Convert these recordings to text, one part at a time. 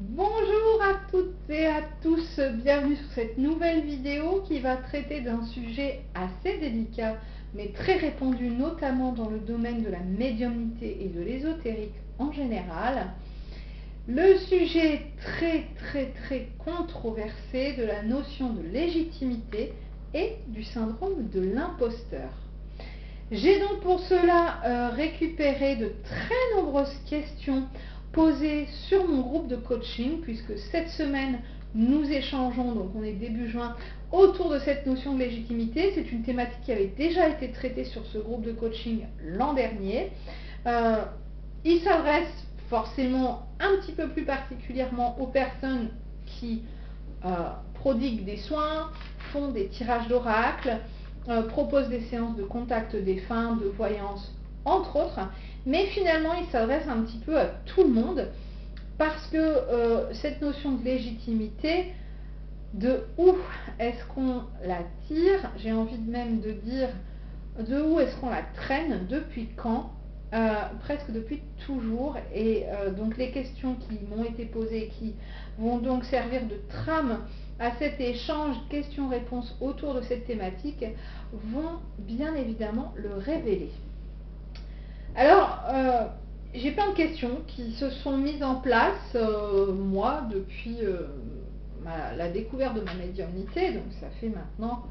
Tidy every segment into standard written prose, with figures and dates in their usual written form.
Bonjour à toutes et à tous, bienvenue sur cette nouvelle vidéo qui va traiter d'un sujet assez délicat mais très répandu notamment dans le domaine de la médiumnité et de l'ésotérique en général. Le sujet très controversé de la notion de légitimité et du syndrome de l'imposteur. J'ai donc pour cela récupéré de très nombreuses questions posées sur mon groupe de coaching, puisque cette semaine nous échangeons, donc on est début juin, autour de cette notion de légitimité. C'est une thématique qui avait déjà été traitée sur ce groupe de coaching l'an dernier. Il s'adresse forcément un petit peu plus particulièrement aux personnes qui prodiguent des soins, font des tirages d'oracle, propose des séances de contact défunt, de voyance, entre autres, mais finalement il s'adresse un petit peu à tout le monde parce que cette notion de légitimité, de où est-ce qu'on la tire, j'ai envie même de dire de où est-ce qu'on la traîne, depuis quand, presque depuis toujours, et donc les questions qui m'ont été posées, qui vont donc servir de trame à cet échange questions-réponses autour de cette thématique, vont bien évidemment le révéler. Alors, j'ai plein de questions qui se sont mises en place, moi, depuis la découverte de ma médiumnité, donc ça fait maintenant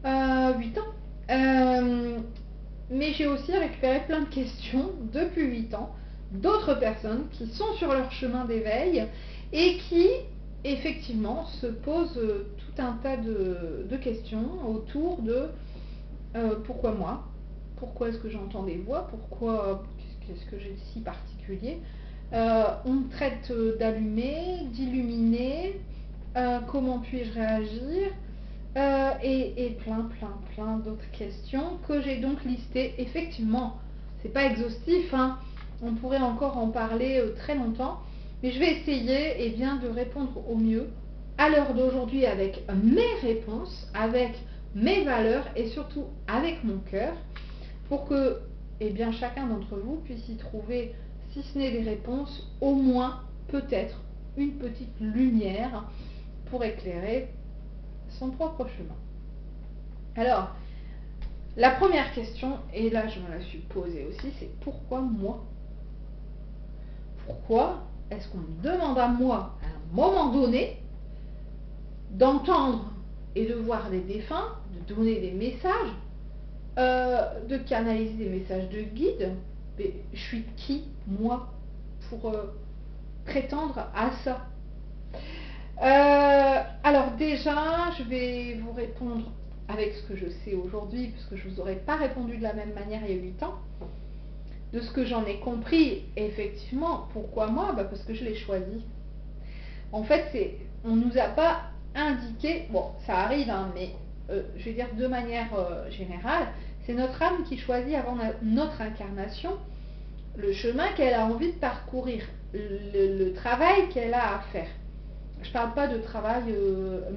8 ans. Mais j'ai aussi récupéré plein de questions depuis 8 ans d'autres personnes qui sont sur leur chemin d'éveil et qui effectivement se posent tout un tas de questions autour de pourquoi moi, pourquoi est-ce que j'entends des voix, pourquoi, qu'est-ce que j'ai de si particulier. On me traite d'allumé, d'illuminé, comment puis-je réagir, et plein d'autres questions que j'ai donc listées. Effectivement, c'est pas exhaustif, hein. On pourrait encore en parler très longtemps, mais je vais essayer de répondre au mieux à l'heure d'aujourd'hui avec mes réponses, avec mes valeurs et surtout avec mon cœur, pour que chacun d'entre vous puisse y trouver, si ce n'est des réponses, au moins peut-être une petite lumière pour éclairer son propre chemin. Alors, la première question, et là je me la suis posée aussi, c'est pourquoi moi? Pourquoi est-ce qu'on me demande à moi, à un moment donné, d'entendre et de voir des défunts, de donner des messages, de canaliser des messages de guide? Mais je suis qui, moi, pour prétendre à ça? Alors déjà, je vais vous répondre avec ce que je sais aujourd'hui, parce que je ne vous aurais pas répondu de la même manière il y a 8 ans. De ce que j'en ai compris, effectivement, pourquoi moi? Parce que je l'ai choisi. En fait, on ne nous a pas indiqué, bon, ça arrive, hein, mais je vais dire de manière générale, c'est notre âme qui choisit avant notre incarnation le chemin qu'elle a envie de parcourir, le travail qu'elle a à faire. Je ne parle pas de travail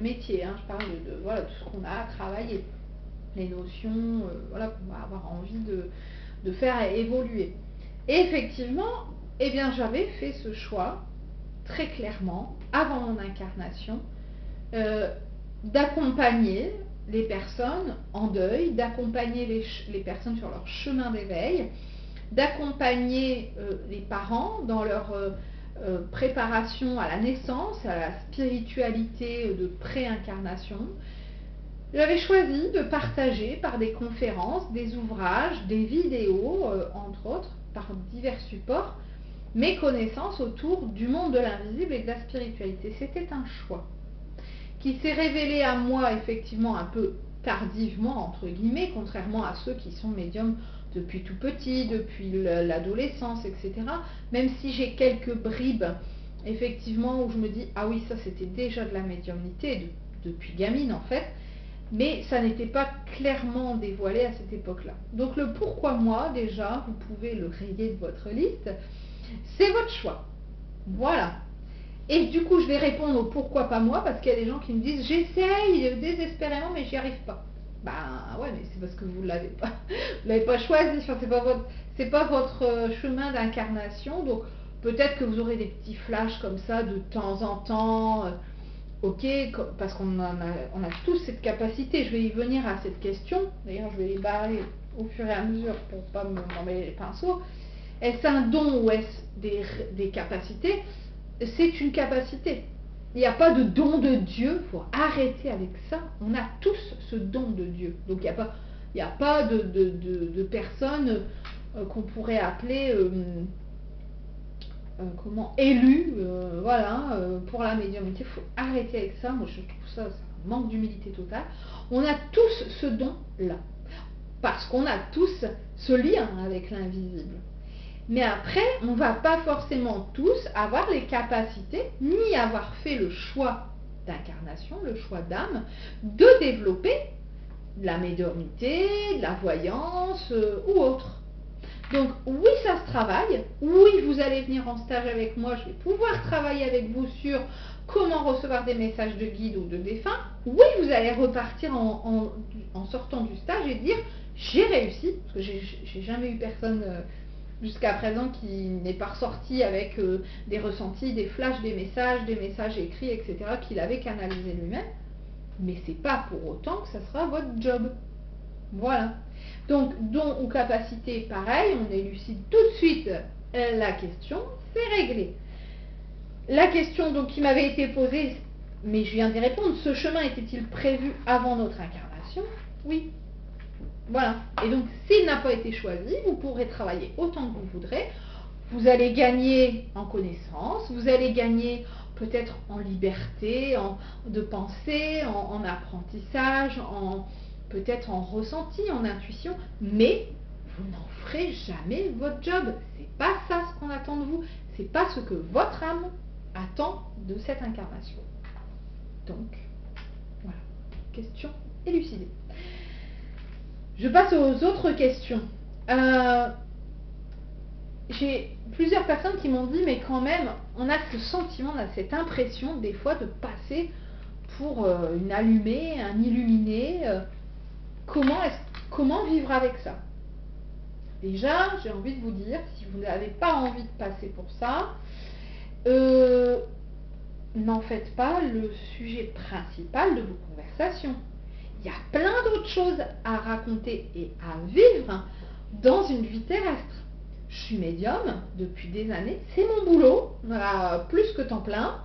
métier, hein, je parle de voilà, tout ce qu'on a à travailler, les notions voilà, qu'on va avoir envie de faire évoluer. Et effectivement, j'avais fait ce choix très clairement, avant mon incarnation, d'accompagner les personnes en deuil, d'accompagner les personnes sur leur chemin d'éveil, d'accompagner les parents dans leur préparation à la naissance, à la spiritualité de pré-incarnation. J'avais choisi de partager par des conférences, des ouvrages, des vidéos, entre autres, par divers supports, mes connaissances autour du monde de l'invisible et de la spiritualité. C'était un choix qui s'est révélé à moi effectivement un peu tardivement, entre guillemets, contrairement à ceux qui sont médiums depuis tout petit, depuis l'adolescence, etc. Même si j'ai quelques bribes, effectivement, où je me dis, ah oui, ça c'était déjà de la médiumnité, depuis gamine en fait, mais ça n'était pas clairement dévoilé à cette époque-là. Donc le pourquoi moi, déjà, vous pouvez le rayer de votre liste, c'est votre choix. Voilà. Et du coup, je vais répondre au pourquoi pas moi, parce qu'il y a des gens qui me disent, j'essaye désespérément, mais j'y arrive pas. Ben ouais, mais c'est parce que vous l'avez pas choisi, enfin, c'est pas votre chemin d'incarnation, donc peut-être que vous aurez des petits flashs comme ça de temps en temps. Ok, parce qu'on on a tous cette capacité. Je vais y venir à cette question. D'ailleurs, je vais les barrer au fur et à mesure pour pas m'emmêler les pinceaux. Est-ce un don ou est-ce des capacités? C'est une capacité. Il n'y a pas de don de Dieu. Il faut arrêter avec ça. On a tous ce don de Dieu. Donc il n'y a pas de personnes qu'on pourrait appeler élues, voilà, pour la médiumnité. Il faut arrêter avec ça. Moi je trouve ça un manque d'humilité totale. On a tous ce don-là. Parce qu'on a tous ce lien avec l'invisible. Mais après, on ne va pas forcément tous avoir les capacités, ni avoir fait le choix d'incarnation, le choix d'âme, de développer de la médiumnité, de la voyance ou autre. Donc oui, ça se travaille. Oui, vous allez venir en stage avec moi, je vais pouvoir travailler avec vous sur comment recevoir des messages de guide ou de défunt. Oui, vous allez repartir en sortant du stage et dire j'ai réussi, parce que j'ai jamais eu personne jusqu'à présent qui n'est pas ressorti avec des ressentis, des flashs, des messages écrits, etc., qu'il avait canalisé lui-même. Mais c'est pas pour autant que ça sera votre job. Voilà. Donc, don ou capacité, pareil, on élucide tout de suite la question, c'est réglé. La question donc qui m'avait été posée, mais je viens d'y répondre, ce chemin était-il prévu avant notre incarnation? Oui. Voilà. Et donc, s'il n'a pas été choisi, vous pourrez travailler autant que vous voudrez. Vous allez gagner en connaissance, vous allez gagner peut-être en liberté, de pensée, en apprentissage, peut-être en ressenti, en intuition, mais vous n'en ferez jamais votre job. C'est pas ça ce qu'on attend de vous. C'est pas ce que votre âme attend de cette incarnation. Donc, voilà. Question élucidée. Je passe aux autres questions. J'ai plusieurs personnes qui m'ont dit, mais quand même, on a ce sentiment, on a cette impression des fois de passer pour une allumée, un illuminé. Comment vivre avec ça? Déjà, j'ai envie de vous dire, si vous n'avez pas envie de passer pour ça, n'en faites pas le sujet principal de vos conversations. Il y a plein d'autres choses à raconter et à vivre dans une vie terrestre. Je suis médium depuis des années, c'est mon boulot, plus que temps plein.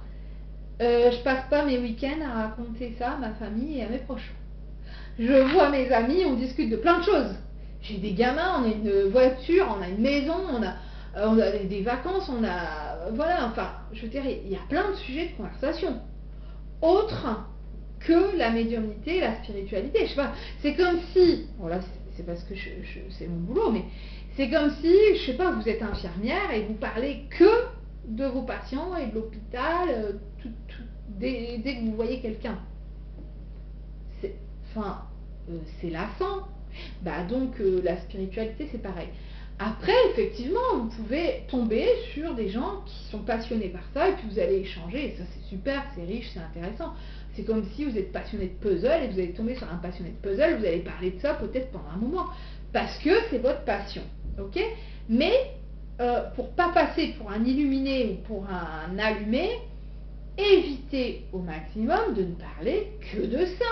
Je passe pas mes week-ends à raconter ça à ma famille et à mes proches. Je vois mes amis, on discute de plein de choses. J'ai des gamins, on a une voiture, on a une maison, on a des vacances, voilà, enfin, je veux dire, il y a plein de sujets de conversation. Autres que la médiumnité, la spiritualité. Je sais pas, c'est comme si, voilà, c'est parce que c'est mon boulot, mais c'est comme si, je sais pas, vous êtes infirmière et vous parlez que de vos patients et de l'hôpital dès que vous voyez quelqu'un. C'est lassant. Donc la spiritualité, c'est pareil. Après, effectivement, vous pouvez tomber sur des gens qui sont passionnés par ça et puis vous allez échanger, et ça c'est super, c'est riche, c'est intéressant. C'est comme si vous êtes passionné de puzzle et vous allez tomber sur un passionné de puzzle, vous allez parler de ça peut-être pendant un moment, parce que c'est votre passion, ok? Mais pour pas passer pour un illuminé ou pour un allumé, évitez au maximum de ne parler que de ça.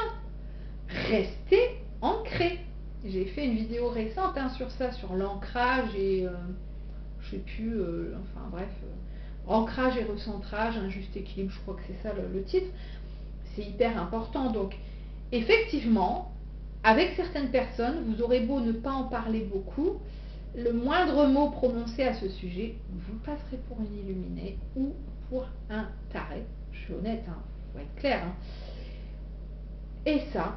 Restez ancré. J'ai fait une vidéo récente sur ça, sur l'ancrage et je sais plus, enfin bref, ancrage et recentrage, un juste équilibre, je crois que c'est ça le titre. C'est hyper important. Donc effectivement, avec certaines personnes, vous aurez beau ne pas en parler beaucoup, le moindre mot prononcé à ce sujet, vous passerez pour une illuminée ou pour un taré. Je suis honnête, faut être clair. Et ça,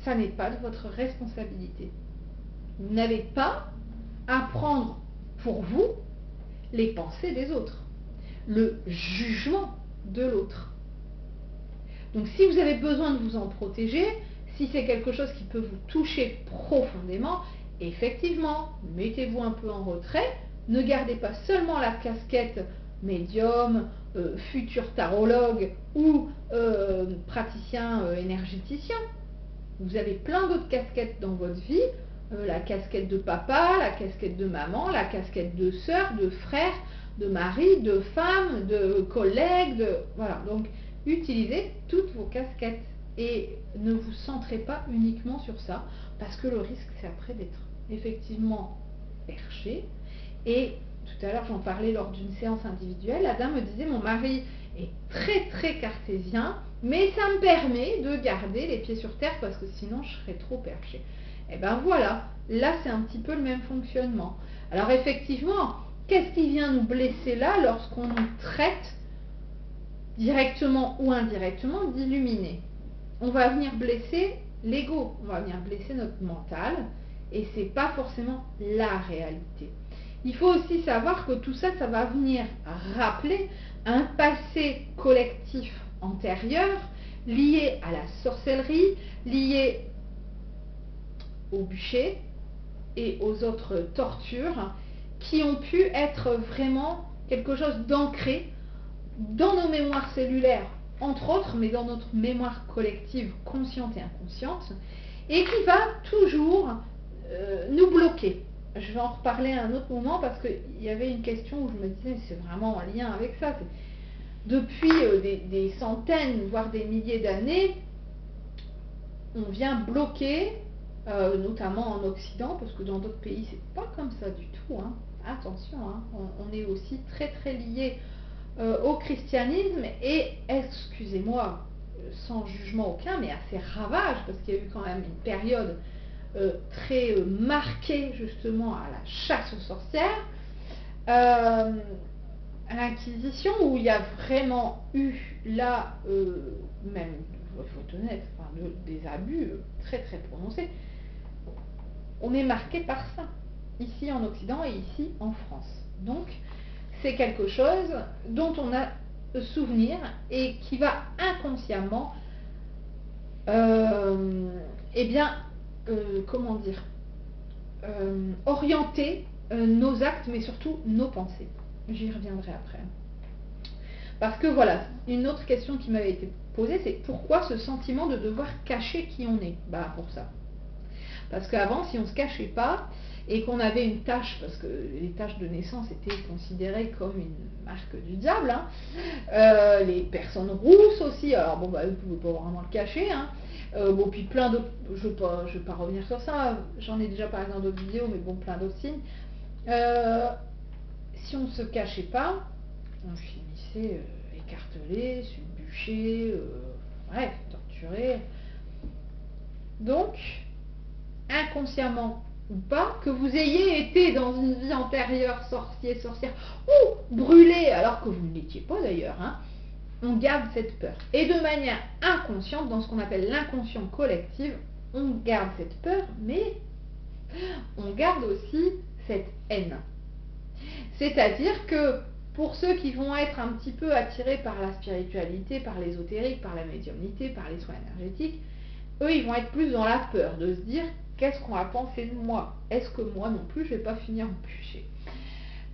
ça n'est pas de votre responsabilité. Vous n'avez pas à prendre pour vous les pensées des autres, le jugement de l'autre. Donc si vous avez besoin de vous en protéger, si c'est quelque chose qui peut vous toucher profondément, effectivement, mettez-vous un peu en retrait, ne gardez pas seulement la casquette médium, futur tarologue ou praticien énergéticien. Vous avez plein d'autres casquettes dans votre vie, la casquette de papa, la casquette de maman, la casquette de sœur, de frère, de mari, de femme, de collègue, voilà. Donc, utilisez toutes vos casquettes et ne vous centrez pas uniquement sur ça, parce que le risque, c'est après d'être effectivement perché. Et tout à l'heure, j'en parlais lors d'une séance individuelle, la dame me disait, mon mari est très très cartésien, mais ça me permet de garder les pieds sur terre parce que sinon je serais trop perché. Et ben voilà, là c'est un petit peu le même fonctionnement. Alors effectivement, qu'est-ce qui vient nous blesser là lorsqu'on nous traite directement ou indirectement d'illuminés? On va venir blesser l'ego, on va venir blesser notre mental, et c'est pas forcément la réalité. Il faut aussi savoir que tout ça, ça va venir rappeler un passé collectif antérieur lié à la sorcellerie, lié au bûcher et aux autres tortures qui ont pu être vraiment quelque chose d'ancré dans nos mémoires cellulaires, entre autres, mais dans notre mémoire collective consciente et inconsciente, et qui va toujours nous bloquer. Je vais en reparler à un autre moment parce qu'il y avait une question où je me disais, c'est vraiment en lien avec ça. Depuis des centaines, voire des milliers d'années, on vient bloquer, notamment en Occident, parce que dans d'autres pays, c'est pas comme ça du tout. Hein. Attention, hein, on est aussi très très lié au christianisme et, excusez-moi, sans jugement aucun, mais à ces ravages, parce qu'il y a eu quand même une période très marquée justement à la chasse aux sorcières, à l'Inquisition, où il y a vraiment eu là, même, il faut être honnête, enfin, des abus très très prononcés. On est marqué par ça, ici en Occident et ici en France. Donc, c'est quelque chose dont on a souvenir et qui va inconsciemment, eh bien, comment dire, orienter nos actes, mais surtout nos pensées. J'y reviendrai après. Parce que voilà, une autre question qui m'avait été posée, c'est pourquoi ce sentiment de devoir cacher qui on est? Bah pour ça. Parce qu'avant, si on ne se cachait pas, et qu'on avait une tache, parce que les taches de naissance étaient considérées comme une marque du diable, hein, les personnes rousses aussi, alors bon, bah, vous ne pouvez pas vraiment le cacher, hein, bon, puis plein d'autres, je ne vais pas revenir sur ça, j'en ai déjà parlé dans d'autres vidéos, mais bon, plein d'autres signes. Si on ne se cachait pas, on finissait écartelé, subbuché, bref, torturé. Donc, inconsciemment ou pas, que vous ayez été dans une vie antérieure sorcier, sorcière, ou brûlé, alors que vous ne l'étiez pas d'ailleurs, hein, on garde cette peur. Et de manière inconsciente, dans ce qu'on appelle l'inconscient collectif, on garde cette peur, mais on garde aussi cette haine. C'est-à-dire que pour ceux qui vont être un petit peu attirés par la spiritualité, par l'ésotérique, par la médiumnité, par les soins énergétiques, eux, ils vont être plus dans la peur de se dire qu'est-ce qu'on va penser de moi? Est-ce que moi non plus, je ne vais pas finir en bûcher?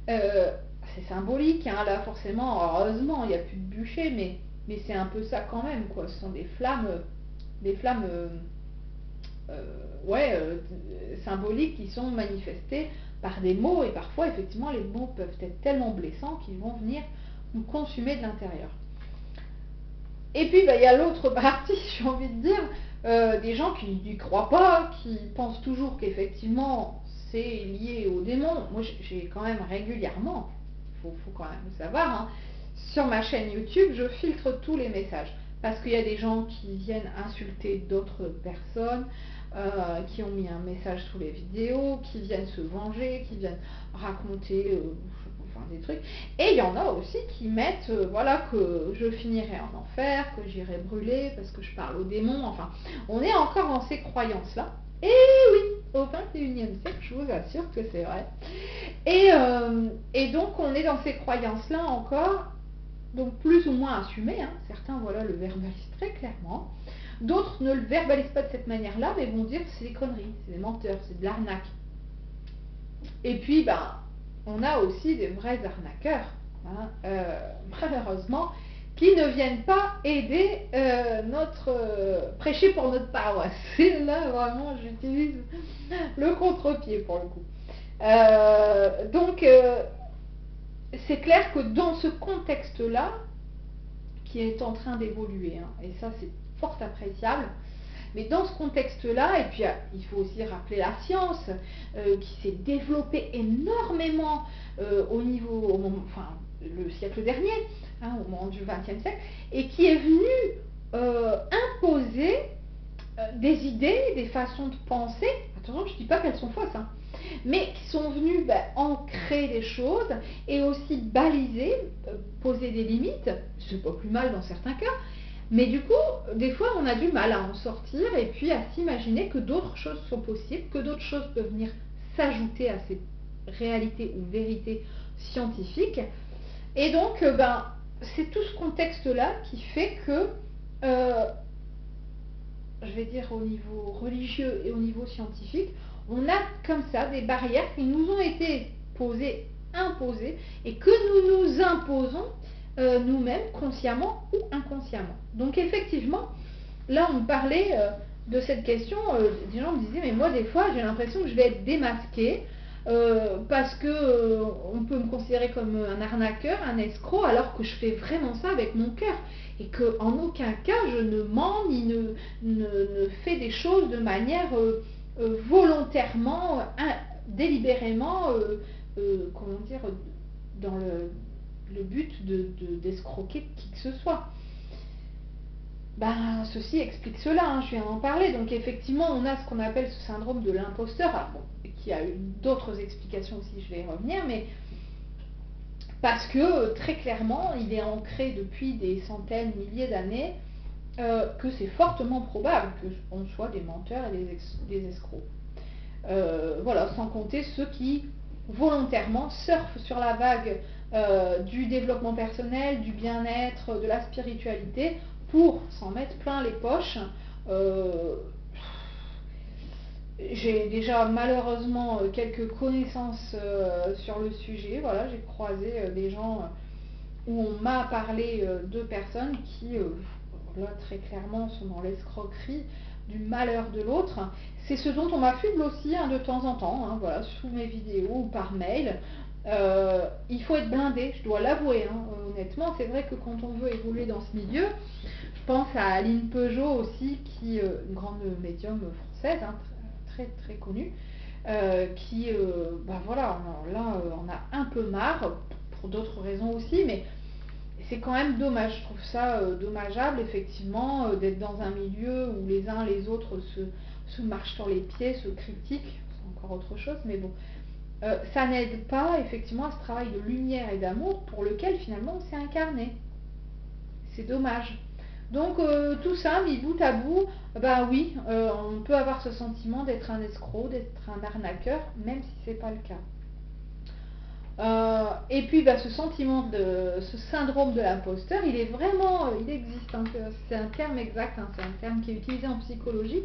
C'est symbolique, hein, là forcément, heureusement, il n'y a plus de bûcher, mais c'est un peu ça quand même, quoi. Ce sont des flammes symboliques qui sont manifestées par des mots, et parfois, effectivement, les mots peuvent être tellement blessants qu'ils vont venir nous consumer de l'intérieur. Et puis, il y a l'autre partie, j'ai envie de dire, des gens qui n'y croient pas, qui pensent toujours qu'effectivement c'est lié aux démons. Moi j'ai quand même régulièrement, faut quand même le savoir, hein, sur ma chaîne YouTube, je filtre tous les messages. Parce qu'il y a des gens qui viennent insulter d'autres personnes, qui ont mis un message sous les vidéos, qui viennent se venger, qui viennent raconter des trucs. Et il y en a aussi qui mettent, voilà, que je finirai en enfer, que j'irai brûler parce que je parle aux démons. Enfin, on est encore dans ces croyances-là. Et oui, au 21e siècle, je vous assure que c'est vrai. Et donc, on est dans ces croyances-là encore, donc plus ou moins assumées. Hein. Certains, voilà, le verbalisent très clairement. D'autres ne le verbalisent pas de cette manière-là, mais vont dire que c'est des conneries, c'est des menteurs, c'est de l'arnaque. Et puis, ben, on a aussi des vrais arnaqueurs, hein, malheureusement, qui ne viennent pas aider prêcher pour notre paroisse. Et là, vraiment, j'utilise le contre-pied pour le coup. Donc, c'est clair que dans ce contexte-là, qui est en train d'évoluer, hein, et ça c'est fort appréciable, mais dans ce contexte-là, et puis il faut aussi rappeler la science, qui s'est développée énormément le siècle dernier, hein, au moment du XXe siècle, et qui est venue imposer des idées, des façons de penser. Attention, je ne dis pas qu'elles sont fausses, hein, mais qui sont venues ancrer des choses et aussi baliser, poser des limites. C'est pas plus mal dans certains cas, mais du coup, des fois, on a du mal à en sortir et puis à s'imaginer que d'autres choses sont possibles, que d'autres choses peuvent venir s'ajouter à ces réalités ou vérités scientifiques. Et donc, c'est tout ce contexte-là qui fait que, je vais dire au niveau religieux et au niveau scientifique, on a comme ça des barrières qui nous ont été imposées, et que nous nous imposons nous-mêmes, consciemment ou inconsciemment. Donc effectivement, là on parlait de cette question, des gens me disaient, mais moi des fois j'ai l'impression que je vais être démasquée, parce que on peut me considérer comme un arnaqueur, un escroc, alors que je fais vraiment ça avec mon cœur, et que en aucun cas je ne mens ni ne fais des choses de manière volontairement, délibérément, comment dire, dans le but d'escroquer qui que ce soit. Ceci explique cela, hein, je viens d'en parler. Donc effectivement, on a ce qu'on appelle ce syndrome de l'imposteur, qui a eu d'autres explications aussi, je vais y revenir, mais parce que très clairement, il est ancré depuis des centaines, milliers d'années, que c'est fortement probable qu'on soit des menteurs et des escrocs. Voilà, sans compter ceux qui volontairement surfent sur la vague du développement personnel, du bien-être, de la spiritualité, pour s'en mettre plein les poches. J'ai déjà malheureusement quelques connaissances sur le sujet. Voilà, j'ai croisé des gens où on m'a parlé de personnes qui, là très clairement, sont dans l'escroquerie du malheur de l'autre. C'est ce dont on m'affuble aussi, hein, de temps en temps, hein, voilà, sous mes vidéos ou par mail. Il faut être blindé, je dois l'avouer, hein, honnêtement. C'est vrai que quand on veut évoluer dans ce milieu, je pense à Aline Peugeot aussi, qui une grande médium française, hein, très très connue, qui, voilà, là on a un peu marre, pour d'autres raisons aussi, mais c'est quand même dommage. Je trouve ça dommageable, effectivement, d'être dans un milieu où les uns les autres se marchent sur les pieds, se critiquent, c'est encore autre chose, mais bon. Ça n'aide pas effectivement à ce travail de lumière et d'amour pour lequel finalement on s'est incarné. C'est dommage. Donc tout ça mis bout à bout, oui, on peut avoir ce sentiment d'être un escroc, d'être un arnaqueur, même si c'est pas le cas. Et puis ce sentiment ce syndrome de l'imposteur, il existe, hein, c'est un terme exact, hein, c'est un terme qui est utilisé en psychologie,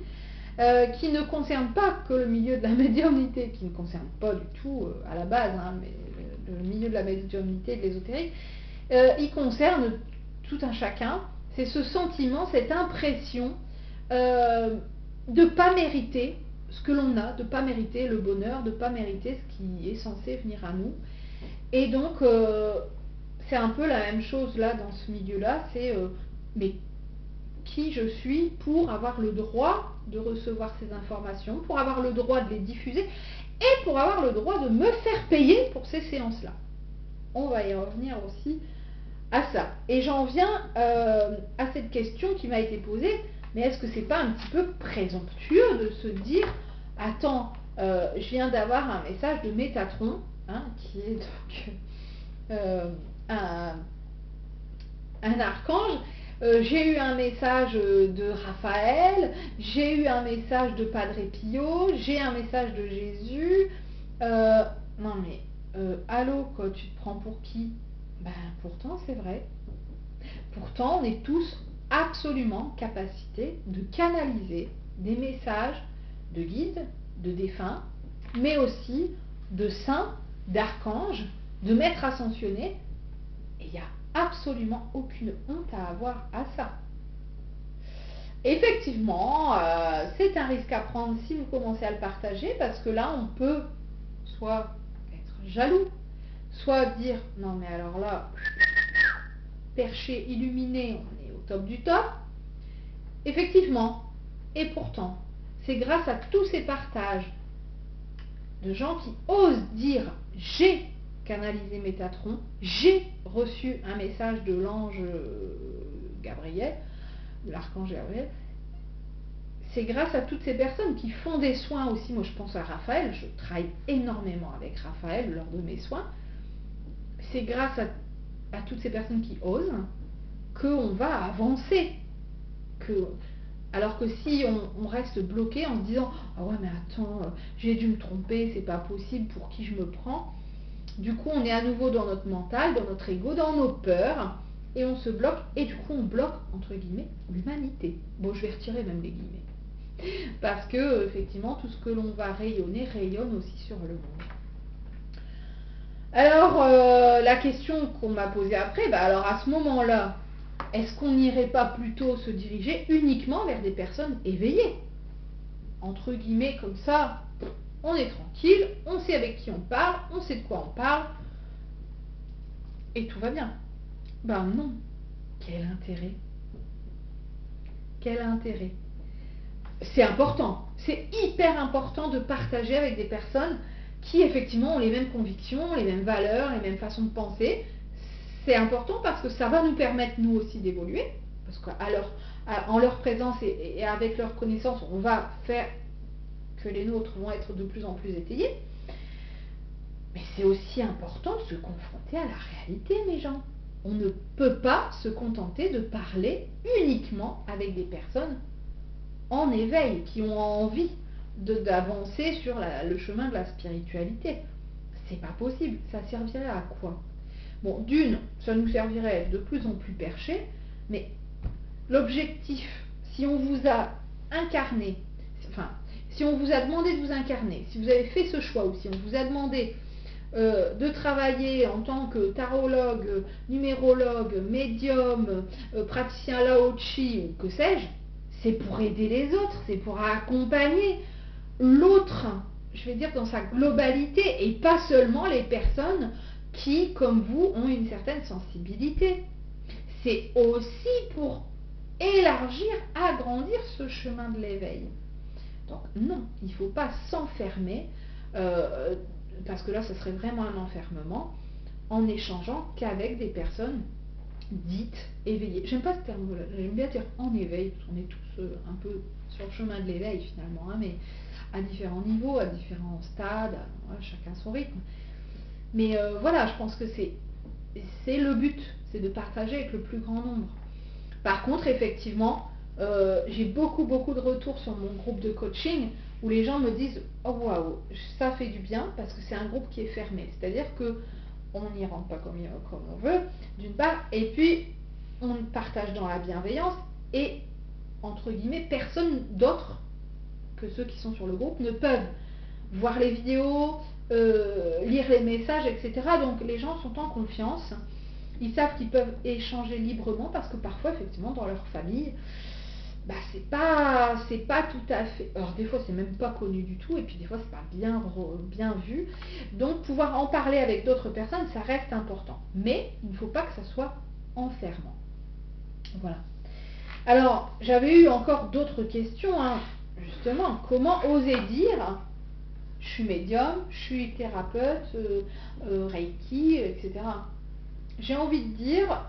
qui ne concerne pas que le milieu de la médiumnité, qui ne concerne pas du tout à la base, hein, mais le milieu de la médiumnité et de l'ésotérique, il concerne tout un chacun. C'est ce sentiment, cette impression de ne pas mériter ce que l'on a, de ne pas mériter le bonheur, de ne pas mériter ce qui est censé venir à nous. Et donc, c'est un peu la même chose là dans ce milieu-là, c'est mais qui je suis pour avoir le droit de recevoir ces informations, pour avoir le droit de les diffuser et pour avoir le droit de me faire payer pour ces séances-là. On va y revenir aussi à ça. Et j'en viens à cette question qui m'a été posée, mais est-ce que c'est pas un petit peu présomptueux de se dire, attends, je viens d'avoir un message de Métatron, hein, qui est donc un archange. J'ai eu un message de Raphaël, j'ai eu un message de Padre Pio, j'ai un message de Jésus. Non mais, allô, quoi, tu te prends pour qui? Pourtant c'est vrai. Pourtant on est tous absolument capacité de canaliser des messages de guides, de défunts, mais aussi de saints, d'archanges, de maîtres ascensionnés. Et il n'y a absolument aucune honte à avoir à ça. Effectivement, c'est un risque à prendre si vous commencez à le partager, parce que là, on peut soit être jaloux, soit dire, non mais alors là, perché, illuminé, on est au top du top. Effectivement, et pourtant, c'est grâce à tous ces partages de gens qui osent dire, j'ai canalisé Métatron, j'ai reçu un message de l'ange Gabriel, de l'archange Gabriel. C'est grâce à toutes ces personnes qui font des soins aussi. Moi, je pense à Raphaël, je travaille énormément avec Raphaël lors de mes soins. C'est grâce à toutes ces personnes qui osent qu'on va avancer. Alors que si on reste bloqué en se disant « Ah ouais, mais attends, j'ai dû me tromper, c'est pas possible, pour qui je me prends ?» Du coup, on est à nouveau dans notre mental, dans notre ego, dans nos peurs, et on se bloque, et du coup, on bloque, entre guillemets, l'humanité. Bon, je vais retirer même les guillemets. Parce que, effectivement, tout ce que l'on va rayonner, rayonne aussi sur le monde. Alors, la question qu'on m'a posée après, alors à ce moment-là, est-ce qu'on n'irait pas plutôt se diriger uniquement vers des personnes éveillées? Entre guillemets, comme ça, on est tranquille, on sait avec qui on parle, on sait de quoi on parle, et tout va bien. Ben non. Quel intérêt? Quel intérêt? C'est important, c'est hyper important de partager avec des personnes qui effectivement ont les mêmes convictions, les mêmes valeurs, les mêmes façons de penser. C'est important parce que ça va nous permettre nous aussi d'évoluer, parce qu'en leur présence et avec leur connaissance, on va faire que les nôtres vont être de plus en plus étayés. Mais c'est aussi important de se confronter à la réalité, mes gens. On ne peut pas se contenter de parler uniquement avec des personnes en éveil, qui ont envie d'avancer sur le chemin de la spiritualité. C'est pas possible. Ça servirait à quoi? Bon, d'une, ça nous servirait de plus en plus perché, mais l'objectif, si on vous a incarné, enfin, si on vous a demandé de vous incarner, si vous avez fait ce choix, ou si on vous a demandé de travailler en tant que tarologue, numérologue, médium, praticien Lao-Chi ou que sais-je, c'est pour aider les autres, c'est pour accompagner l'autre, je vais dire dans sa globalité, et pas seulement les personnes qui, comme vous, ont une certaine sensibilité. C'est aussi pour élargir, agrandir ce chemin de l'éveil. Donc non, il ne faut pas s'enfermer, parce que là, ce serait vraiment un enfermement, en échangeant qu'avec des personnes dites éveillées. J'aime pas ce terme-là, j'aime bien dire en éveil, parce qu'on est tous un peu sur le chemin de l'éveil finalement, hein, mais à différents niveaux, à différents stades, chacun son rythme. Mais voilà, je pense que c'est le but, c'est de partager avec le plus grand nombre. Par contre, effectivement, j'ai beaucoup de retours sur mon groupe de coaching où les gens me disent « Oh waouh, ça fait du bien » parce que c'est un groupe qui est fermé. C'est-à-dire que on n'y rentre pas comme on veut, d'une part, et puis on partage dans la bienveillance et, entre guillemets, personne d'autre que ceux qui sont sur le groupe ne peuvent voir les vidéos, lire les messages, etc. Donc les gens sont en confiance, ils savent qu'ils peuvent échanger librement parce que parfois, effectivement, dans leur famille, bah, c'est pas tout à fait... Alors des fois, c'est même pas connu du tout, et puis des fois, c'est pas bien vu. Donc pouvoir en parler avec d'autres personnes, ça reste important. Mais il ne faut pas que ça soit enfermant. Voilà. Alors, j'avais eu encore d'autres questions, hein. Justement, comment oser dire je suis médium, je suis thérapeute, Reiki, etc. J'ai envie de dire,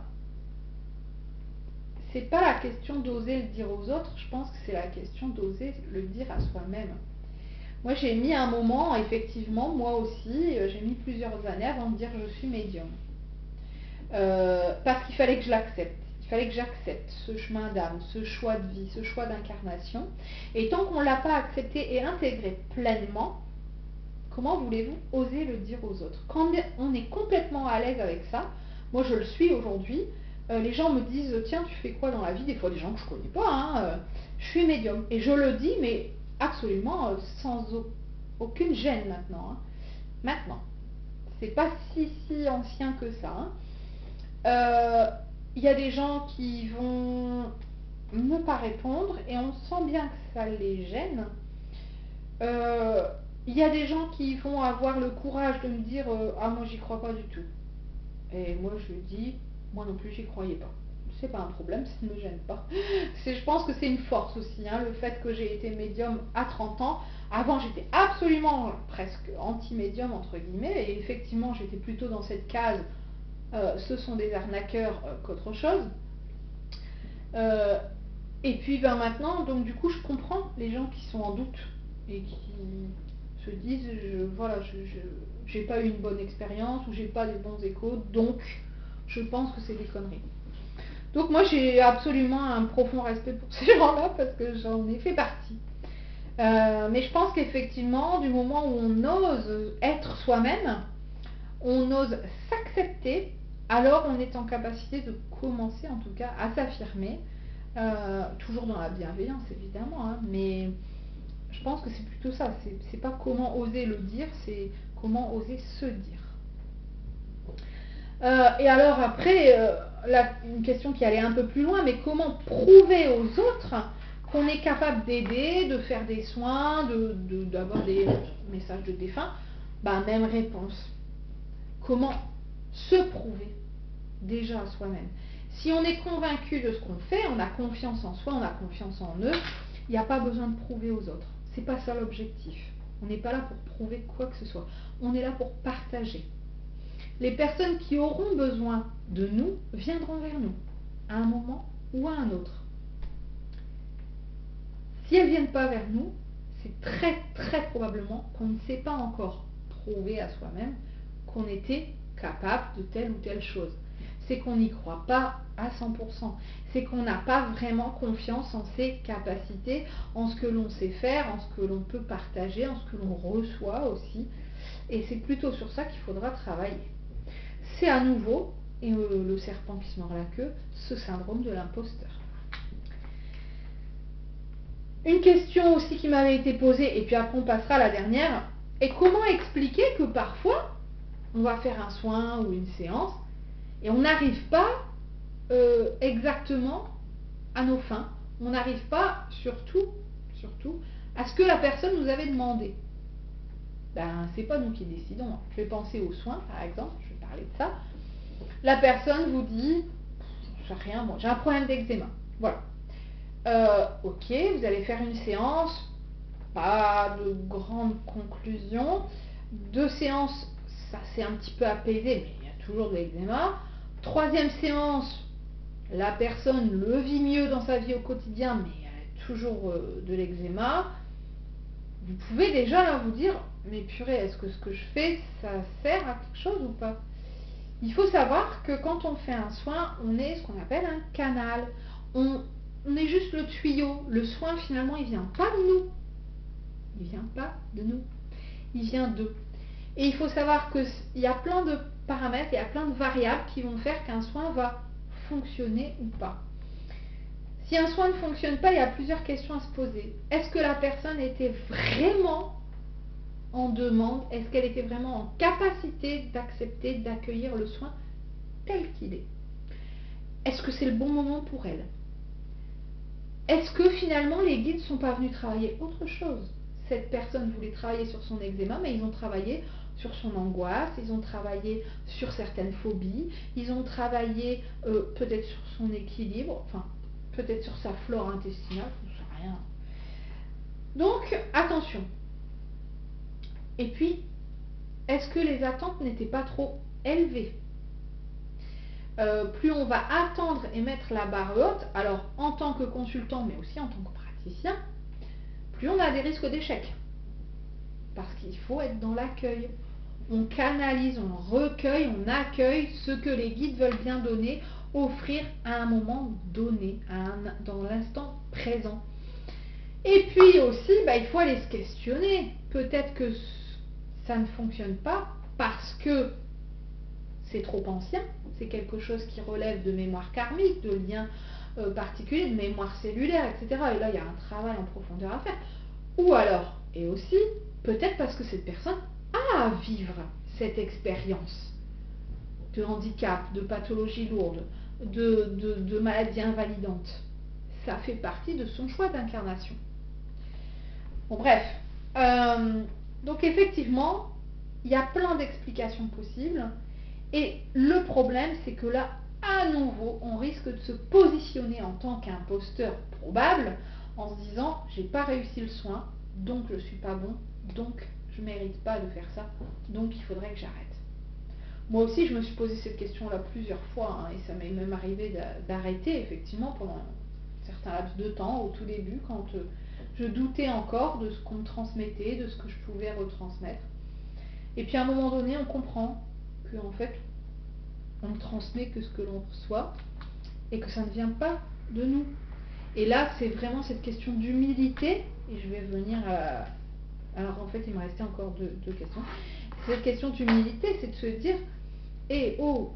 c'est pas la question d'oser le dire aux autres, je pense que c'est la question d'oser le dire à soi-même. Moi, j'ai mis un moment, effectivement, moi aussi, j'ai mis plusieurs années avant de dire je suis médium. Parce qu'il fallait que je l'accepte. Il fallait que j'accepte ce chemin d'âme, ce choix de vie, ce choix d'incarnation. Et tant qu'on ne l'a pas accepté et intégré pleinement, comment voulez-vous oser le dire aux autres? Quand on est complètement à l'aise avec ça, moi je le suis aujourd'hui, les gens me disent « Tiens, tu fais quoi dans la vie ?» Des fois des gens que je ne connais pas, hein, je suis médium. Et je le dis, mais absolument sans aucune gêne maintenant. Hein. Maintenant. C'est pas si ancien que ça. Hein. Il y a des gens qui vont ne pas répondre et on sent bien que ça les gêne. Il y a des gens qui vont avoir le courage de me dire ah moi j'y crois pas du tout. Et moi je dis moi non plus j'y croyais pas. C'est pas un problème, ça ne me gêne pas. Je pense que c'est une force aussi, hein, le fait que j'ai été médium à 30 ans. Avant j'étais absolument presque anti-médium entre guillemets et effectivement j'étais plutôt dans cette case ce sont des arnaqueurs qu'autre chose. Et puis ben, maintenant, donc du coup je comprends les gens qui sont en doute et qui se disent voilà, j'ai pas eu une bonne expérience ou j'ai pas les bons échos, donc je pense que c'est des conneries. Donc moi j'ai absolument un profond respect pour ces gens-là parce que j'en ai fait partie. Mais je pense qu'effectivement, du moment où on ose être soi-même, on ose s'accepter, alors on est en capacité de commencer en tout cas à s'affirmer, toujours dans la bienveillance évidemment, hein, mais je pense que c'est plutôt ça, c'est pas comment oser le dire, c'est comment oser se dire. Et alors après, une question qui allait un peu plus loin, mais comment prouver aux autres qu'on est capable d'aider, de faire des soins, d'avoir des messages de défunt? Même réponse. Comment se prouver déjà à soi-même? Si on est convaincu de ce qu'on fait, on a confiance en soi, on a confiance en eux, il n'y a pas besoin de prouver aux autres. C'est pas ça l'objectif. On n'est pas là pour prouver quoi que ce soit. On est là pour partager. Les personnes qui auront besoin de nous viendront vers nous, à un moment ou à un autre. Si elles ne viennent pas vers nous, c'est très très probablement qu'on ne s'est pas encore prouvé à soi-même qu'on était capable de telle ou telle chose. C'est qu'on n'y croit pas à 100%. C'est qu'on n'a pas vraiment confiance en ses capacités, en ce que l'on sait faire, en ce que l'on peut partager, en ce que l'on reçoit aussi. Et c'est plutôt sur ça qu'il faudra travailler. C'est à nouveau, et le serpent qui se mord la queue, ce syndrome de l'imposteur. Une question aussi qui m'avait été posée, et puis après on passera à la dernière, est comment expliquer que parfois on va faire un soin ou une séance et on n'arrive pas exactement à nos fins. On n'arrive pas surtout à ce que la personne nous avait demandé. C'est pas nous qui décidons. Je vais penser aux soins par exemple, je vais parler de ça. La personne vous dit, j'ai rien, moi j'ai un problème d'eczéma. Voilà. Ok, vous allez faire une séance, pas de grandes conclusions. 2 séances, ça s'est un petit peu apaisé, mais il y a toujours de l'eczéma. 3e séance, la personne le vit mieux dans sa vie au quotidien, mais elle a toujours de l'eczéma. Vous pouvez déjà là vous dire, mais purée, est-ce que ce que je fais, ça sert à quelque chose ou pas? Il faut savoir que quand on fait un soin, on est ce qu'on appelle un canal. On est juste le tuyau. Le soin, finalement, il vient pas de nous. Il vient pas de nous. Il vient d'eux. Et il faut savoir qu'il y a plein de paramètres, il y a plein de variables qui vont faire qu'un soin va fonctionner ou pas. Si un soin ne fonctionne pas, il y a plusieurs questions à se poser. Est-ce que la personne était vraiment en demande? Est-ce qu'elle était vraiment en capacité d'accepter, d'accueillir le soin tel qu'il est? Est-ce que c'est le bon moment pour elle? Est-ce que finalement les guides ne sont pas venus travailler autre chose? Cette personne voulait travailler sur son eczéma, mais ils ont travaillé sur son angoisse, ils ont travaillé sur certaines phobies, ils ont travaillé peut-être sur son équilibre, enfin peut-être sur sa flore intestinale, je ne sais rien. Donc attention. Et puis, est-ce que les attentes n'étaient pas trop élevées? Plus on va attendre et mettre la barre haute, alors en tant que consultant, mais aussi en tant que praticien, plus on a des risques d'échec. Parce qu'il faut être dans l'accueil. On canalise, on recueille, on accueille ce que les guides veulent bien donner, offrir à un moment donné, dans l'instant présent. Et puis aussi, il faut aller se questionner. Peut-être que ça ne fonctionne pas parce que c'est trop ancien, c'est quelque chose qui relève de mémoire karmique, de liens particuliers, de mémoire cellulaire, etc. Et là, il y a un travail en profondeur à faire. Ou alors, et aussi, peut-être parce que cette personne a à vivre cette expérience. de handicap, de pathologie lourde, de maladie invalidante. Ça fait partie de son choix d'incarnation. Bon, bref. Donc effectivement, il y a plein d'explications possibles. Et le problème, c'est que là, à nouveau, on risque de se positionner en tant qu'imposteur probable en se disant, j'ai pas réussi le soin, donc je suis pas bon, donc je mérite pas de faire ça, donc il faudrait que j'arrête. Moi aussi, je me suis posé cette question-là plusieurs fois, hein, et ça m'est même arrivé d'arrêter, effectivement, pendant un certain laps de temps, au tout début, quand je doutais encore de ce qu'on me transmettait, de ce que je pouvais retransmettre. Et puis à un moment donné, on comprend que, en fait, on ne transmet que ce que l'on reçoit, et que ça ne vient pas de nous. Et là, c'est vraiment cette question d'humilité, et je vais venir à... Alors en fait, il me restait encore deux questions. Cette question d'humilité, c'est de se dire, oh,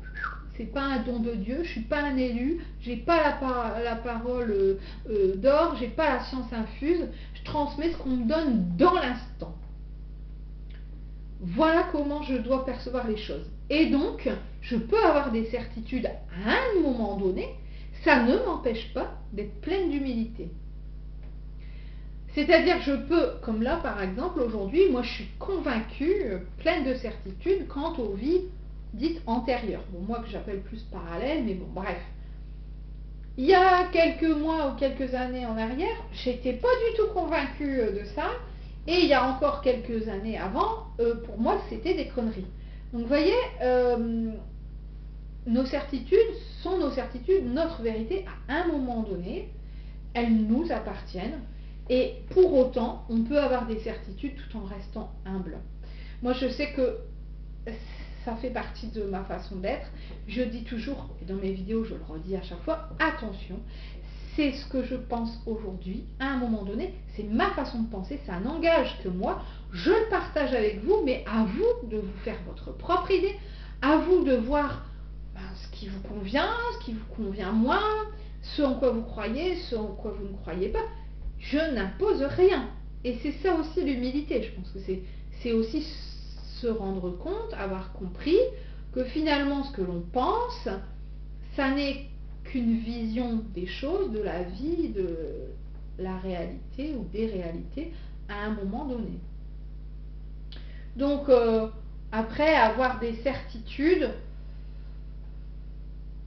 c'est pas un don de Dieu, je suis pas un élu, j'ai pas la parole d'or, j'ai pas la science infuse, je transmets ce qu'on me donne dans l'instant. Voilà comment je dois percevoir les choses. Et donc, je peux avoir des certitudes à un moment donné, ça ne m'empêche pas d'être pleine d'humilité. C'est-à-dire, je peux, comme là par exemple, aujourd'hui, moi je suis convaincue, pleine de certitude quant aux vies dites antérieures. Bon, moi que j'appelle plus parallèles, mais bon, bref. Il y a quelques mois ou quelques années en arrière, j'étais pas du tout convaincue de ça. Et il y a encore quelques années avant, pour moi c'était des conneries. Donc vous voyez, nos certitudes sont nos certitudes, notre vérité à un moment donné, elles nous appartiennent. Et pour autant, on peut avoir des certitudes tout en restant humble. Moi, je sais que ça fait partie de ma façon d'être. Je dis toujours, et dans mes vidéos, je le redis à chaque fois, attention, c'est ce que je pense aujourd'hui, à un moment donné, c'est ma façon de penser, ça n'engage que moi, je le partage avec vous, mais à vous de vous faire votre propre idée, à vous de voir ce qui vous convient, ce qui vous convient moins, ce en quoi vous croyez, ce en quoi vous ne croyez pas. Je n'impose rien. Et c'est ça aussi l'humilité. Je pense que c'est aussi se rendre compte, avoir compris que finalement ce que l'on pense, ça n'est qu'une vision des choses, de la vie, de la réalité ou des réalités à un moment donné. Donc après avoir des certitudes,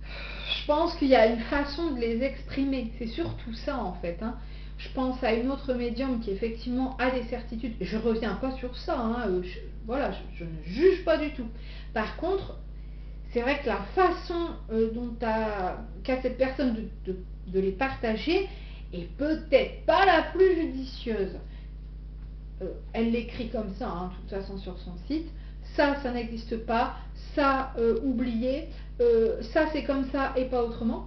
je pense qu'il y a une façon de les exprimer. C'est surtout ça en fait, hein. Je pense à une autre médium qui effectivement a des certitudes. Je ne reviens pas sur ça, hein. Voilà, je ne juge pas du tout. Par contre, c'est vrai que la façon qu'a cette personne de les partager est peut-être pas la plus judicieuse. Elle l'écrit comme ça, hein, de toute façon sur son site. Ça n'existe pas. Ça, oublié. Ça, c'est comme ça et pas autrement.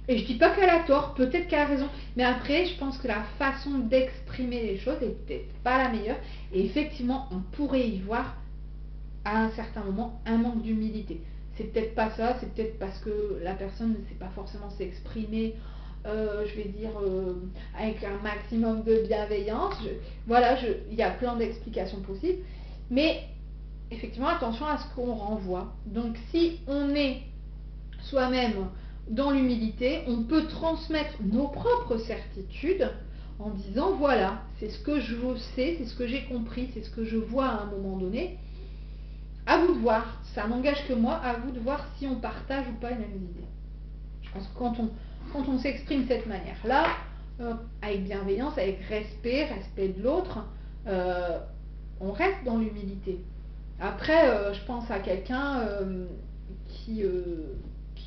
Et je dis pas qu'elle a tort, peut-être qu'elle a raison, mais après, je pense que la façon d'exprimer les choses est peut-être pas la meilleure. Et effectivement, on pourrait y voir à un certain moment un manque d'humilité. C'est peut-être pas ça, c'est peut-être parce que la personne ne sait pas forcément s'exprimer, je vais dire, avec un maximum de bienveillance. Voilà, il y a plein d'explications possibles. Mais effectivement, attention à ce qu'on renvoie. Donc si on est soi-même dans l'humilité, on peut transmettre nos propres certitudes en disant voilà, c'est ce que je sais, c'est ce que j'ai compris, c'est ce que je vois à un moment donné. À vous de voir, ça n'engage que moi, à vous de voir si on partage ou pas les mêmes idées. Je pense que quand on s'exprime de cette manière-là, avec bienveillance, avec respect de l'autre, on reste dans l'humilité. Après, je pense à quelqu'un qui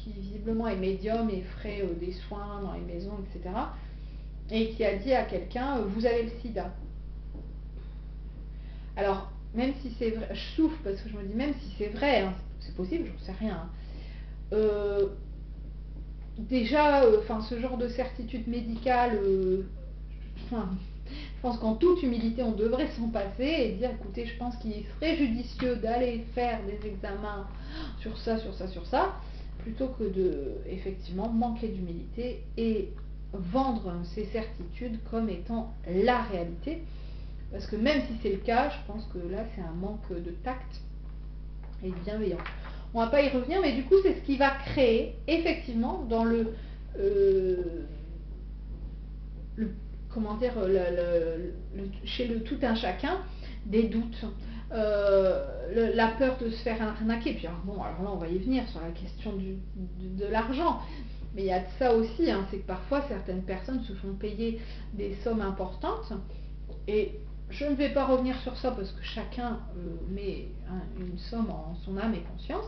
visiblement est médium et ferait des soins dans les maisons, etc. Et qui a dit à quelqu'un, vous avez le sida. Alors, même si c'est vrai, je souffle parce que je me dis, même si c'est vrai, hein, c'est possible, j'en sais rien. Déjà, ce genre de certitude médicale, je pense qu'en toute humilité, on devrait s'en passer et dire, écoutez, je pense qu'il serait judicieux d'aller faire des examens sur ça, plutôt que de, effectivement, manquer d'humilité et vendre ces certitudes comme étant la réalité. Parce que même si c'est le cas, je pense que là, c'est un manque de tact et de bienveillance. On va pas y revenir, mais du coup, c'est ce qui va créer, effectivement, dans comment dire, chez le tout un chacun, des doutes, la peur de se faire arnaquer. Puis alors, bon, alors là, on va y venir sur la question de l'argent. Mais il y a de ça aussi, hein, c'est que parfois certaines personnes se font payer des sommes importantes. Et je ne vais pas revenir sur ça parce que chacun met une somme en son âme et conscience.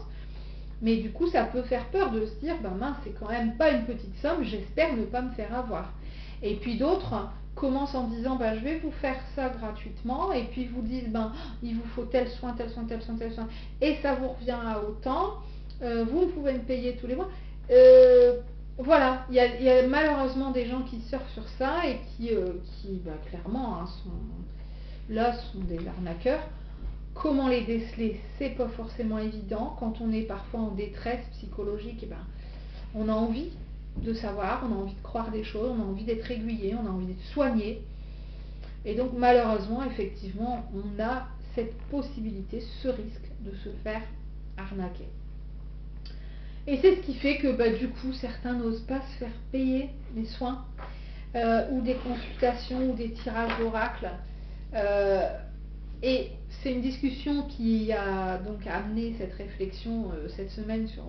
Mais du coup, ça peut faire peur de se dire, ben mince, c'est quand même pas une petite somme, j'espère ne pas me faire avoir. Et puis d'autres commencent en disant, ben je vais vous faire ça gratuitement, et puis vous disent, ben il vous faut tel soin, tel soin, tel soin, tel soin, et ça vous revient à autant, vous pouvez me payer tous les mois. Voilà, il y a malheureusement des gens qui surfent sur ça et qui clairement, hein, sont des arnaqueurs. Comment les déceler, c'est pas forcément évident. Quand on est parfois en détresse psychologique, on a envie de savoir, on a envie de croire des choses, on a envie d'être aiguillé, on a envie d'être soigné. Et donc malheureusement, effectivement, on a cette possibilité, ce risque de se faire arnaquer. Et c'est ce qui fait que du coup, certains n'osent pas se faire payer des soins ou des consultations ou des tirages d'oracle. Et c'est une discussion qui a donc amené cette réflexion cette semaine sur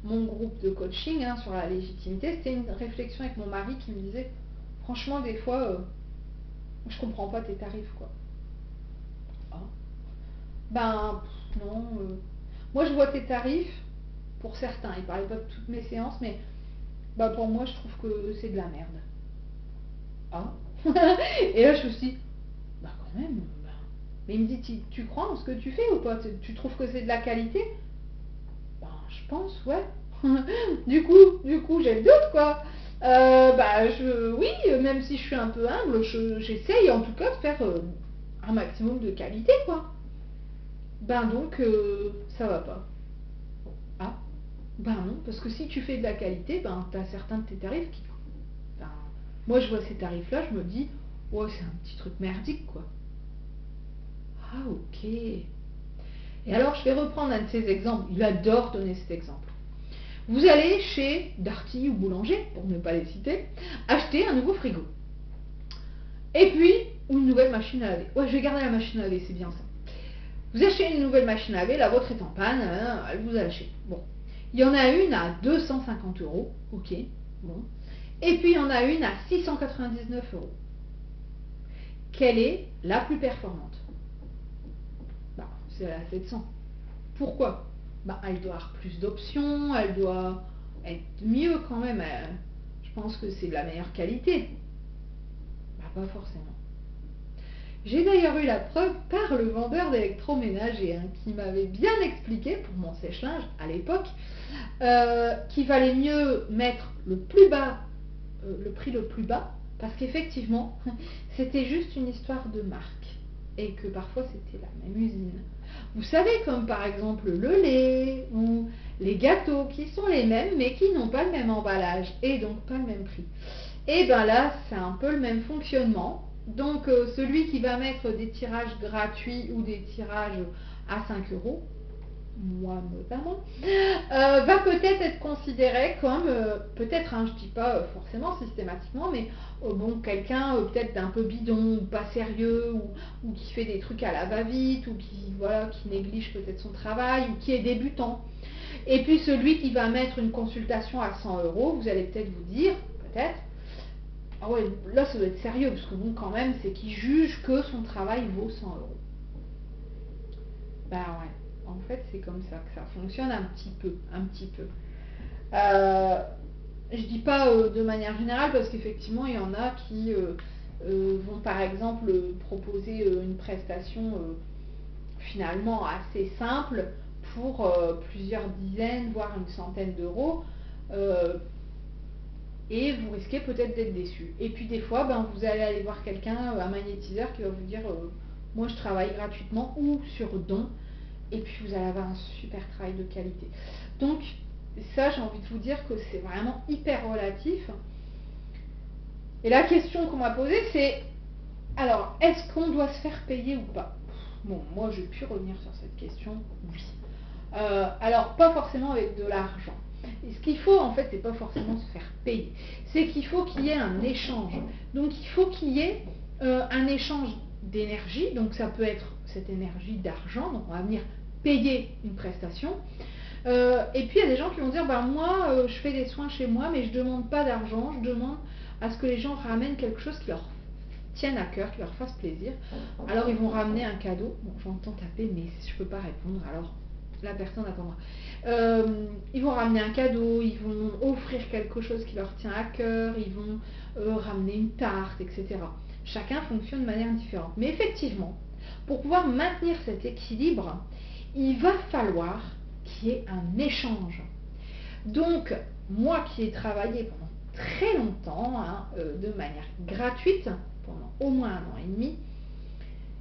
mon groupe de coaching, hein, sur la légitimité. C'était une réflexion avec mon mari qui me disait, franchement, des fois, je comprends pas tes tarifs, quoi. Ah. Non. Moi, je vois tes tarifs, pour certains, il parlait pas de toutes mes séances, mais pour moi, je trouve que c'est de la merde. Ah. Et là, je me suis dit, quand même. Mais il me dit, tu crois en ce que tu fais ou pas? Tu trouves que c'est de la qualité? Je pense, ouais. du coup, j'ai le doute, quoi. Oui, même si je suis un peu humble, j'essaye en tout cas de faire un maximum de qualité, quoi. Donc, ça va pas. Ah, non, parce que si tu fais de la qualité, t'as certains de tes tarifs qui... moi, je vois ces tarifs-là, je me dis, ouais, c'est un petit truc merdique, quoi. Ah, ok. Et alors, je vais reprendre un de ces exemples. Il adore donner cet exemple. Vous allez chez Darty ou Boulanger, pour ne pas les citer, acheter un nouveau frigo. Et puis, une nouvelle machine à laver. Ouais, je vais garder la machine à laver, c'est bien ça. Vous achetez une nouvelle machine à laver, la vôtre est en panne, elle vous a lâché. Bon. Il y en a une à 250 €, ok, bon. Et puis, il y en a une à 699 €. Quelle est la plus performante? C'est la 700. Pourquoi? Elle doit avoir plus d'options, elle doit être mieux quand même. Je pense que c'est de la meilleure qualité. Pas forcément. J'ai d'ailleurs eu la preuve par le vendeur d'électroménager qui m'avait bien expliqué pour mon sèche-linge à l'époque qu'il valait mieux mettre le plus bas, le prix le plus bas, parce qu'effectivement c'était juste une histoire de marque et que parfois c'était la même usine. Vous savez, comme par exemple le lait ou les gâteaux qui sont les mêmes mais qui n'ont pas le même emballage et donc pas le même prix. Et là c'est un peu le même fonctionnement. Donc celui qui va mettre des tirages gratuits ou des tirages à 5 €, moi notamment, va peut-être être considéré comme, peut-être, je dis pas forcément systématiquement, mais quelqu'un peut-être d'un peu bidon, ou pas sérieux, ou qui fait des trucs à la va-vite, ou qui néglige peut-être son travail, ou qui est débutant. Et puis celui qui va mettre une consultation à 100 €, vous allez peut-être vous dire, peut-être, ah ouais, là ça doit être sérieux, parce que quand même, c'est qu'il juge que son travail vaut 100 €. Ouais. En fait, c'est comme ça que ça fonctionne un petit peu. Je dis pas de manière générale parce qu'effectivement, il y en a qui vont par exemple proposer une prestation finalement assez simple pour plusieurs dizaines, voire une centaine d'euros. Et vous risquez peut-être d'être déçu. Et puis des fois, vous allez aller voir quelqu'un, un magnétiseur qui va vous dire moi je travaille gratuitement ou sur don. Et puis vous allez avoir un super travail de qualité. Donc ça, j'ai envie de vous dire que c'est vraiment hyper relatif. Et la question qu'on m'a posée, c'est alors, est-ce qu'on doit se faire payer ou pas? Bon, moi j'ai pu revenir sur cette question, oui. Alors pas forcément avec de l'argent. Et ce qu'il faut en fait, c'est pas forcément se faire payer, c'est qu'il faut qu'il y ait un échange. Donc il faut qu'il y ait un échange d'énergie, donc ça peut être cette énergie d'argent, donc on va venir payer une prestation. Et puis il y a des gens qui vont dire, bah, moi je fais des soins chez moi, mais je ne demande pas d'argent, je demande à ce que les gens ramènent quelque chose qui leur tienne à cœur, qui leur fasse plaisir. Alors ils vont ramener un cadeau, bon, j'entends taper, mais je ne peux pas répondre, alors la personne attendra. Ils vont ramener un cadeau, ils vont offrir quelque chose qui leur tient à cœur, ils vont ramener une tarte, etc. Chacun fonctionne de manière différente. Mais effectivement, pour pouvoir maintenir cet équilibre, il va falloir qu'il y ait un échange. Donc, moi qui ai travaillé pendant très longtemps, de manière gratuite, pendant au moins 1 an et demi,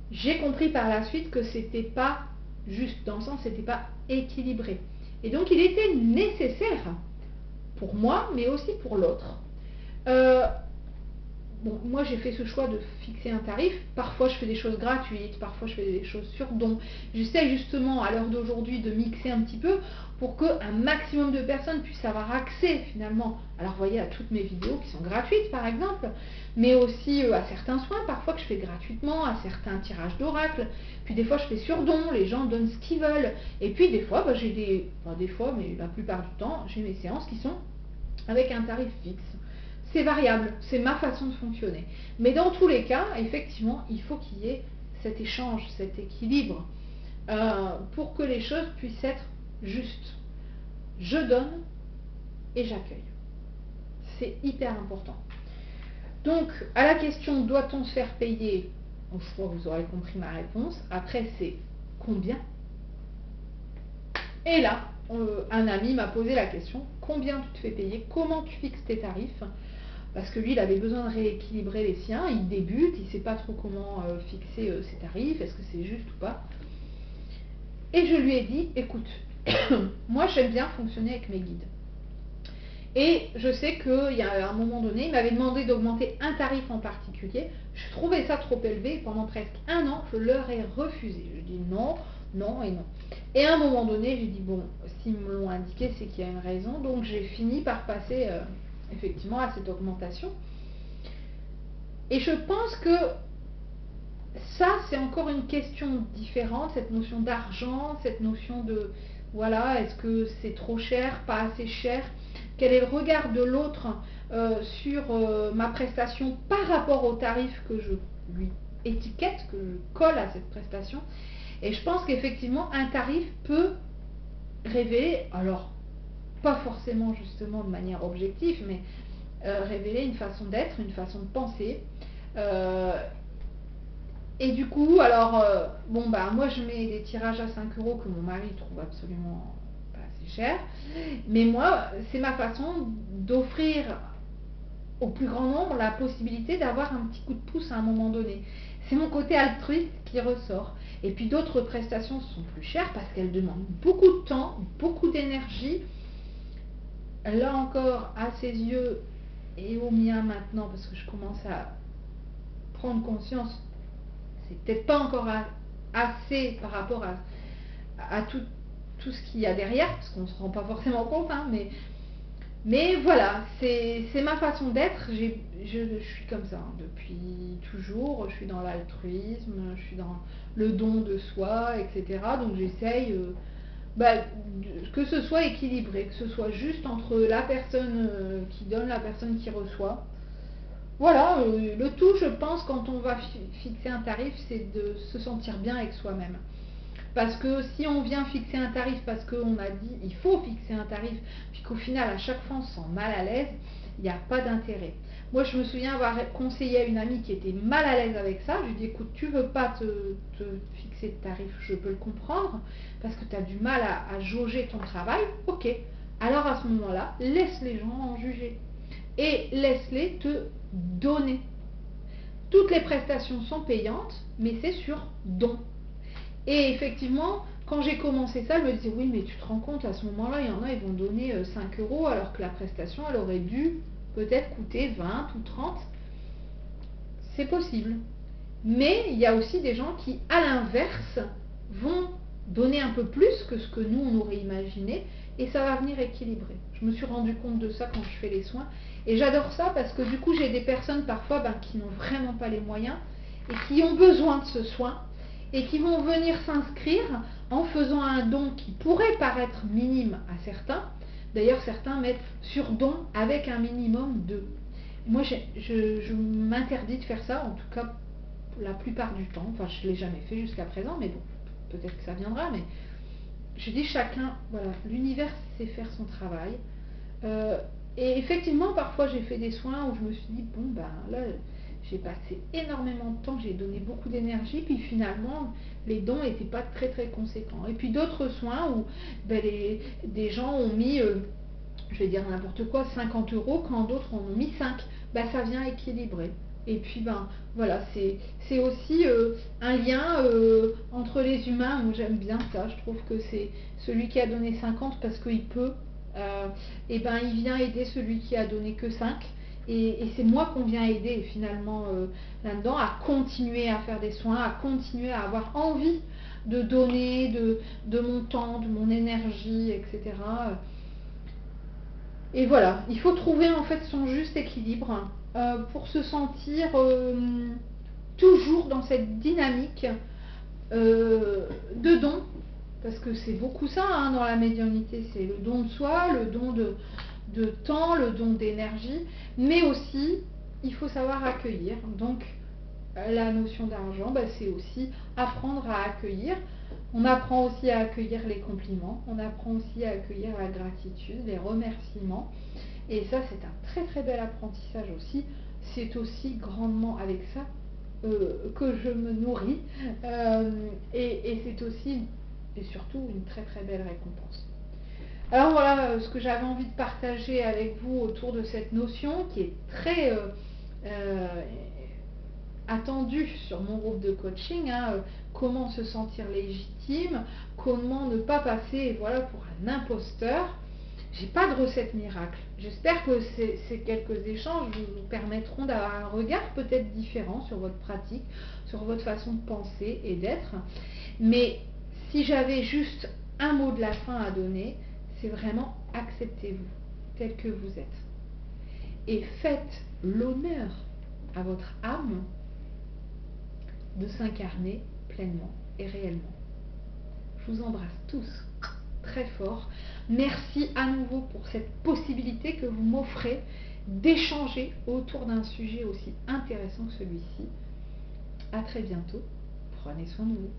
j'ai compris par la suite que c'était pas juste, dans le sens c'était pas équilibré. Et donc il était nécessaire pour moi, mais aussi pour l'autre. Bon, moi j'ai fait ce choix de fixer un tarif. Parfois je fais des choses gratuites, parfois je fais des choses sur don. J'essaie justement à l'heure d'aujourd'hui de mixer un petit peu pour qu'un maximum de personnes puissent avoir accès finalement, alors vous voyez, à toutes mes vidéos qui sont gratuites par exemple, mais aussi à certains soins parfois que je fais gratuitement, à certains tirages d'oracle. Puis des fois je fais sur don, les gens donnent ce qu'ils veulent. Et puis des fois, j'ai des fois, mais la plupart du temps, j'ai mes séances qui sont avec un tarif fixe. C'est variable, c'est ma façon de fonctionner. Mais dans tous les cas, effectivement, il faut qu'il y ait cet échange, cet équilibre, pour que les choses puissent être justes. Je donne et j'accueille. C'est hyper important. Donc, à la question, doit-on se faire payer? Je crois que vous aurez compris ma réponse. Après, c'est combien? Et là, un ami m'a posé la question, combien tu te fais payer? Comment tu fixes tes tarifs? Parce que lui, il avait besoin de rééquilibrer les siens, il débute, il ne sait pas trop comment fixer ses tarifs, est-ce que c'est juste ou pas. Et je lui ai dit, écoute, moi j'aime bien fonctionner avec mes guides. Et je sais qu'il y a un moment donné, il m'avait demandé d'augmenter un tarif en particulier. Je trouvais ça trop élevé. Pendant presque 1 an, je leur ai refusé. Je dis non, non et non. Et à un moment donné, j'ai dit, bon, s'ils me l'ont indiqué, c'est qu'il y a une raison. Donc j'ai fini par passer effectivement à cette augmentation. Et je pense que ça, c'est encore une question différente, cette notion d'argent, cette notion de, voilà, est-ce que c'est trop cher, pas assez cher? Quel est le regard de l'autre sur ma prestation par rapport au tarif que je lui étiquette, que je colle à cette prestation? Et je pense qu'effectivement, un tarif peut révéler, alors pas forcément justement de manière objective, mais révéler une façon d'être, une façon de penser. Et du coup, alors, bon, bah, moi je mets des tirages à 5 € que mon mari trouve absolument pas assez cher. Mais moi, c'est ma façon d'offrir au plus grand nombre la possibilité d'avoir un petit coup de pouce à un moment donné. C'est mon côté altruiste qui ressort. Et puis d'autres prestations sont plus chères parce qu'elles demandent beaucoup de temps, beaucoup d'énergie. Là encore, à ses yeux et aux miens maintenant, parce que je commence à prendre conscience, c'est peut-être pas encore assez par rapport à tout ce qu'il y a derrière, parce qu'on ne se rend pas forcément compte, hein, mais voilà, c'est ma façon d'être. Je suis comme ça hein, depuis toujours. Je suis dans l'altruisme, je suis dans le don de soi, etc. Donc j'essaye que ce soit équilibré, que ce soit juste entre la personne qui donne, la personne qui reçoit. Voilà, le tout, je pense, quand on va fixer un tarif, c'est de se sentir bien avec soi-même. Parce que si on vient fixer un tarif parce qu'on a dit il faut fixer un tarif, puis qu'au final à chaque fois on se sent mal à l'aise, il n'y a pas d'intérêt. Moi je me souviens avoir conseillé à une amie qui était mal à l'aise avec ça, je lui ai dit écoute, tu veux pas te fixer de tarif, je peux le comprendre, parce que tu as du mal à jauger ton travail, ok. Alors à ce moment-là, laisse les gens en juger. Et laisse-les te donner. Toutes les prestations sont payantes, mais c'est sur don. Et effectivement, quand j'ai commencé ça, elle me disait oui, mais tu te rends compte, à ce moment-là, il y en a, ils vont donner 5 € alors que la prestation, elle aurait dû peut-être coûter 20 ou 30. C'est possible. Mais il y a aussi des gens qui, à l'inverse, vont donner un peu plus que ce que nous on aurait imaginé, et ça va venir équilibrer. Je me suis rendu compte de ça quand je fais les soins, et j'adore ça parce que du coup j'ai des personnes parfois qui n'ont vraiment pas les moyens et qui ont besoin de ce soin et qui vont venir s'inscrire en faisant un don qui pourrait paraître minime à certains. D'ailleurs, certains mettent sur don avec un minimum de. Moi, je m'interdis de faire ça, en tout cas la plupart du temps. Enfin, je ne l'ai jamais fait jusqu'à présent, mais bon, peut-être que ça viendra. Mais je dis chacun, voilà, l'univers sait faire son travail. Et effectivement, parfois j'ai fait des soins où je me suis dit, bon, ben là, j'ai passé énormément de temps, j'ai donné beaucoup d'énergie, puis finalement, les dons n'étaient pas très très conséquents. Et puis d'autres soins où des gens ont mis, je vais dire n'importe quoi, 50 euros, quand d'autres en ont mis 5. Ben, ça vient équilibrer. Et puis ben voilà, c'est aussi un lien entre les humains. Moi j'aime bien ça, je trouve que c'est celui qui a donné 50 parce qu'il peut, et ben il vient aider celui qui a donné que 5. Et c'est moi qu'on vient aider finalement là-dedans, à continuer à faire des soins, à continuer à avoir envie de donner de mon temps, de mon énergie, etc. Et voilà, il faut trouver en fait son juste équilibre pour se sentir toujours dans cette dynamique de don, parce que c'est beaucoup ça hein, dans la médiumnité, c'est le don de soi, le don de temps, le don d'énergie, mais aussi il faut savoir accueillir. Donc la notion d'argent, c'est aussi apprendre à accueillir. On apprend aussi à accueillir les compliments, on apprend aussi à accueillir la gratitude, les remerciements. Et ça, c'est un très très bel apprentissage aussi. C'est aussi grandement avec ça que je me nourris. Et c'est aussi et surtout une très très belle récompense. Alors voilà ce que j'avais envie de partager avec vous autour de cette notion qui est très attendu sur mon groupe de coaching, hein, comment se sentir légitime, comment ne pas passer voilà, pour un imposteur. J'ai pas de recette miracle. J'espère que ces quelques échanges vous permettront d'avoir un regard peut-être différent sur votre pratique, sur votre façon de penser et d'être. Mais si j'avais juste un mot de la fin à donner, c'est vraiment acceptez-vous tel que vous êtes. Et faites l'honneur à votre âme de s'incarner pleinement et réellement. Je vous embrasse tous très fort. Merci à nouveau pour cette possibilité que vous m'offrez d'échanger autour d'un sujet aussi intéressant que celui-ci. À très bientôt. Prenez soin de vous.